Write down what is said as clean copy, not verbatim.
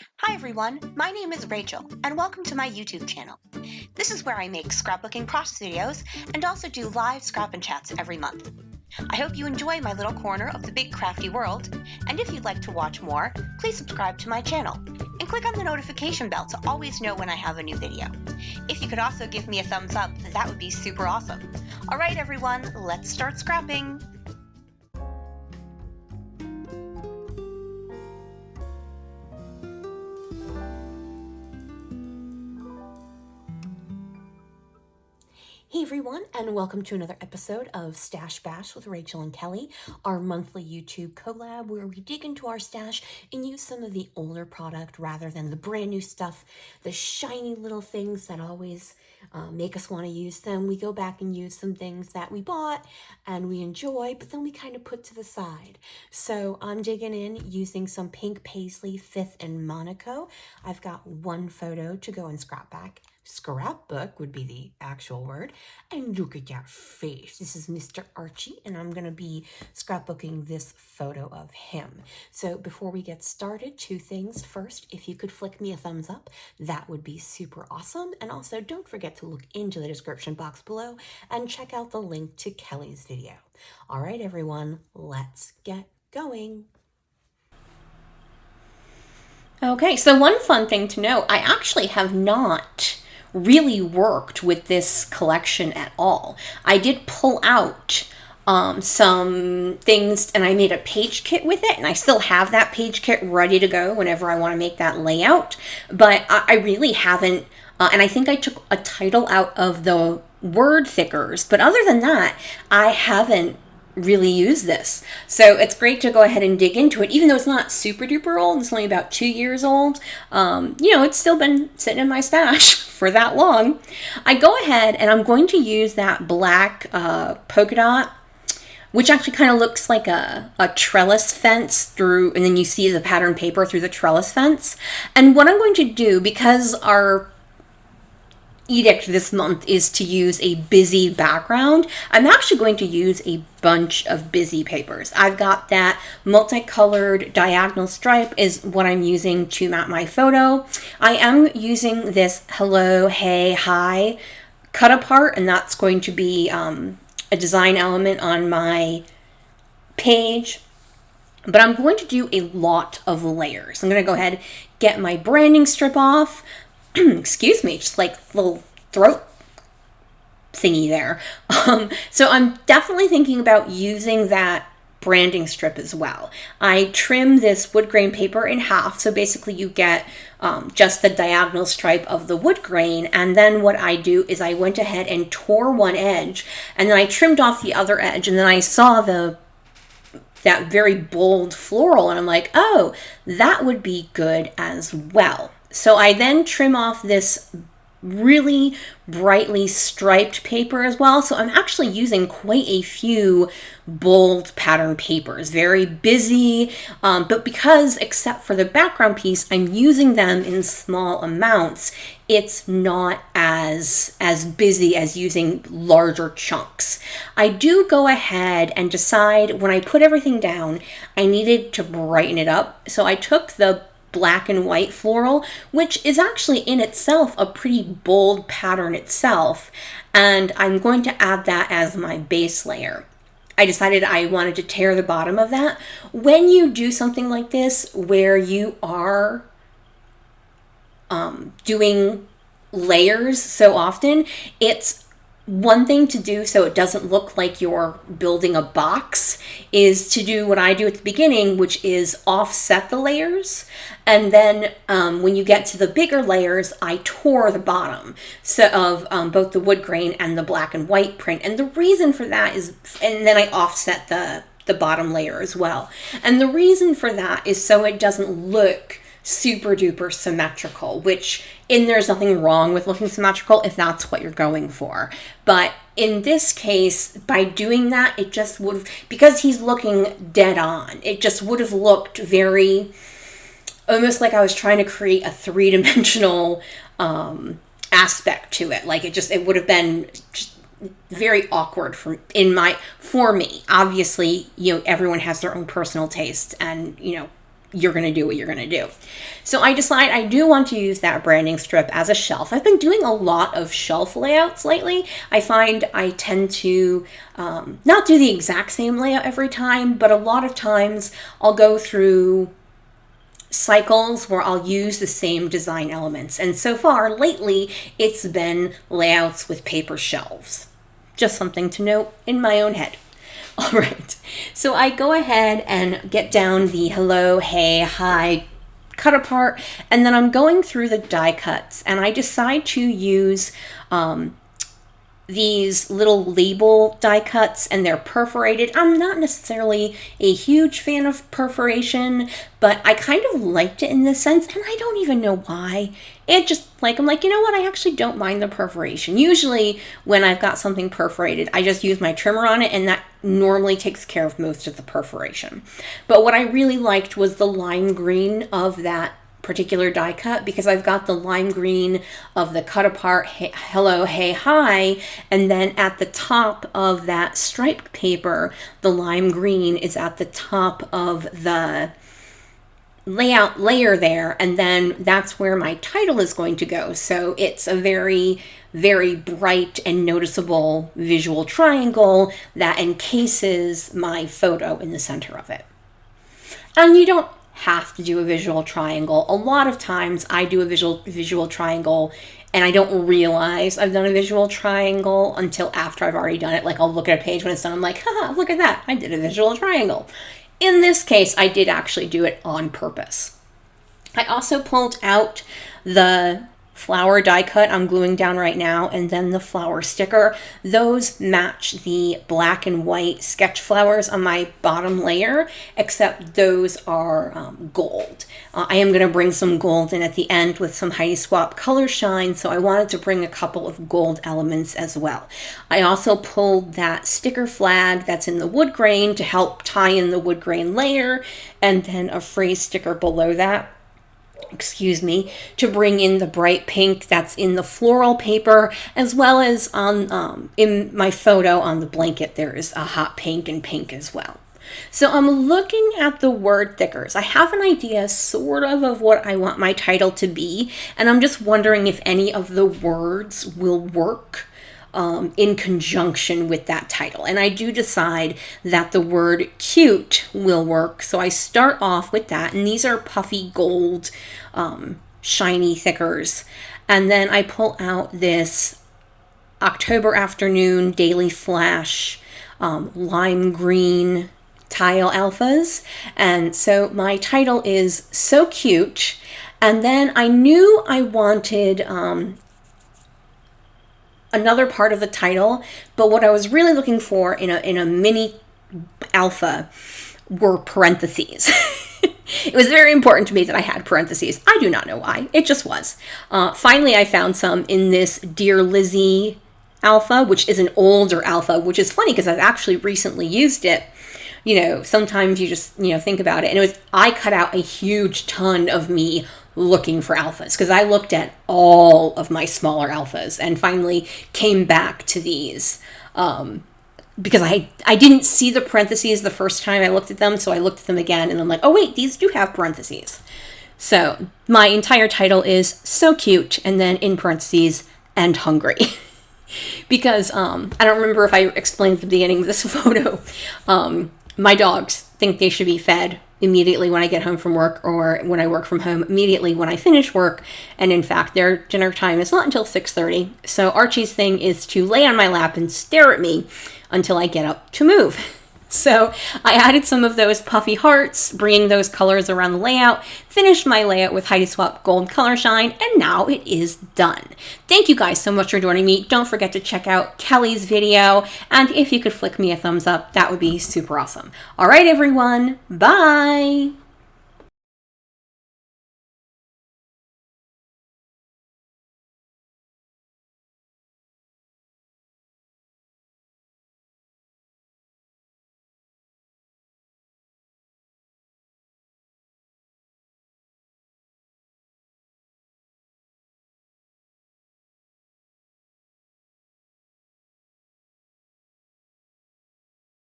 Hi everyone, my name is Rachel, and welcome to my YouTube channel. This is where I make scrapbooking process videos and also do live scrap and chats every month. I hope you enjoy my little corner of the big crafty world, and if you'd like to watch more, please subscribe to my channel and click on the notification bell to always know when I have a new video. If you could also give me a thumbs up, that would be super awesome. Alright everyone, let's start scrapping! Hey everyone, and welcome to another episode of Stash Bash with Rachel and Kelly, our monthly YouTube collab where we dig into our stash and use some of the older product rather than the brand new stuff, the shiny little things that always make us want to use them. We go back and use some things that we bought and we enjoy, but then we kind of put to the side. So I'm digging in using some Pink Paislee 5th in Monaco. I've got one photo to go and scrapbook would be the actual word. And look at that face. This is Mr. Archie, and I'm going to be scrapbooking this photo of him. So before we get started, two things. First, if you could flick me a thumbs up, that would be super awesome. And also, don't forget to look into the description box below and check out the link to Kelly's video. All right, everyone, let's get going. Okay, so one fun thing to note, I actually have not really worked with this collection at all. I did pull out some things and I made a page kit with it, and I still have that page kit ready to go whenever I want to make that layout, but I really haven't, and I think I took a title out of the word thickers, but other than that, I haven't really use this. So it's great to go ahead and dig into it, even though it's not super duper old. It's only about 2 years old. It's still been sitting in my stash for that long. I go ahead and I'm going to use that black polka dot, which actually kind of looks like a trellis fence through, and then you see the pattern paper through the trellis fence. And what I'm going to do, because our edict this month is to use a busy background, I'm actually going to use a bunch of busy papers. I've got that multicolored diagonal stripe is what I'm using to mount my photo. I am using this hello, hey, hi cut apart, and that's going to be a design element on my page. But I'm going to do a lot of layers. I'm going to go ahead, get my branding strip off. Excuse me, just like little throat thingy there. So I'm definitely thinking about using that branding strip as well. I trim this wood grain paper in half, so basically you get just the diagonal stripe of the wood grain, and then what I do is I went ahead and tore one edge, and then I trimmed off the other edge, and then I saw that very bold floral, and I'm like, oh, that would be good as well. So I then trim off this really brightly striped paper as well. So I'm actually using quite a few bold pattern papers, very busy, but because except for the background piece, I'm using them in small amounts, it's not as busy as using larger chunks. I do go ahead and decide when I put everything down, I needed to brighten it up. So I took the black and white floral, which is actually in itself a pretty bold pattern itself, and I'm going to add that as my base layer. I decided I wanted to tear the bottom of that. When you do something like this where you are doing layers so often, it's one thing to do so it doesn't look like you're building a box is to do what I do at the beginning, which is offset the layers. And then when you get to the bigger layers, I tore the bottom of both the wood grain and the black and white print. And the reason for that is, and then I offset the bottom layer as well. And the reason for that is so it doesn't look super duper symmetrical, and there's nothing wrong with looking symmetrical if that's what you're going for. But in this case, by doing that, it just would have, because he's looking dead on, it just would have looked very, almost like I was trying to create a three-dimensional aspect to it. Like it would have been just very awkward for me. Obviously, everyone has their own personal taste, and you're going to do what you're going to do. So I decide I do want to use that branding strip as a shelf. I've been doing a lot of shelf layouts lately. I find I tend to not do the exact same layout every time, but a lot of times I'll go through cycles where I'll use the same design elements. And so far lately, it's been layouts with paper shelves. Just something to note in my own head. All right, so I go ahead and get down the hello, hey, hi cut apart, and then I'm going through the die cuts, and I decide to use these little label die cuts, and they're perforated. I'm not necessarily a huge fan of perforation, but I kind of liked it in this sense, and I don't even know why. It just, like, I'm like, you know what, I actually don't mind the perforation. Usually when I've got something perforated, I just use my trimmer on it, and that normally takes care of most of the perforation. But what I really liked was the lime green of that particular die cut, because I've got the lime green of the cut apart hey, hello, hey, hi, and then at the top of that striped paper, the lime green is at the top of the layout layer there, and then that's where my title is going to go. So it's a very, very bright and noticeable visual triangle that encases my photo in the center of it. And you don't have to do a visual triangle. A lot of times I do a visual triangle and I don't realize I've done a visual triangle until after I've already done it. Like, I'll look at a page when it's done, I'm like, haha, look at that, I did a visual triangle. In this case, I did actually do it on purpose. I also pulled out the flower die cut I'm gluing down right now, and then the flower sticker. Those match the black and white sketch flowers on my bottom layer, except those are gold. I am going to bring some gold in at the end with some Heidi Swap Color Shine, so I wanted to bring a couple of gold elements as well. I also pulled that sticker flag that's in the wood grain to help tie in the wood grain layer, and then a phrase sticker below that, to bring in the bright pink that's in the floral paper, as well as on in my photo on the blanket there is a hot pink and pink as well. So I'm looking at the word thickers. I have an idea sort of what I want my title to be, and I'm just wondering if any of the words will work in conjunction with that title. And I do decide that the word cute will work. So I start off with that. And these are puffy gold, shiny thickers. And then I pull out this October Afternoon Daily Flash lime green tile alphas. And so my title is So Cute. And then I knew I wanted another part of the title, but what I was really looking for in a mini alpha were parentheses. It was very important to me that I had parentheses. I do not know why. It just was. Finally, I found some in this Dear Lizzie alpha, which is an older alpha, which is funny because I've actually recently used it. You know, sometimes you just, think about it. And I cut out a huge ton of me looking for alphas, because I looked at all of my smaller alphas and finally came back to these because I didn't see the parentheses the first time I looked at them, so I looked at them again and I'm like, oh wait, these do have parentheses. So my entire title is So Cute, and then in parentheses, and hungry. Because I don't remember if I explained at the beginning of this photo, my dogs think they should be fed immediately when I get home from work, or when I work from home immediately when I finish work. And in fact, their dinner time is not until 6:30. So Archie's thing is to lay on my lap and stare at me until I get up to move. So I added some of those puffy hearts, bringing those colors around the layout, finished my layout with Heidi Swap Gold Color Shine, and now it is done. Thank you guys so much for joining me. Don't forget to check out Kelly's video, and if you could flick me a thumbs up, that would be super awesome. All right, everyone, bye!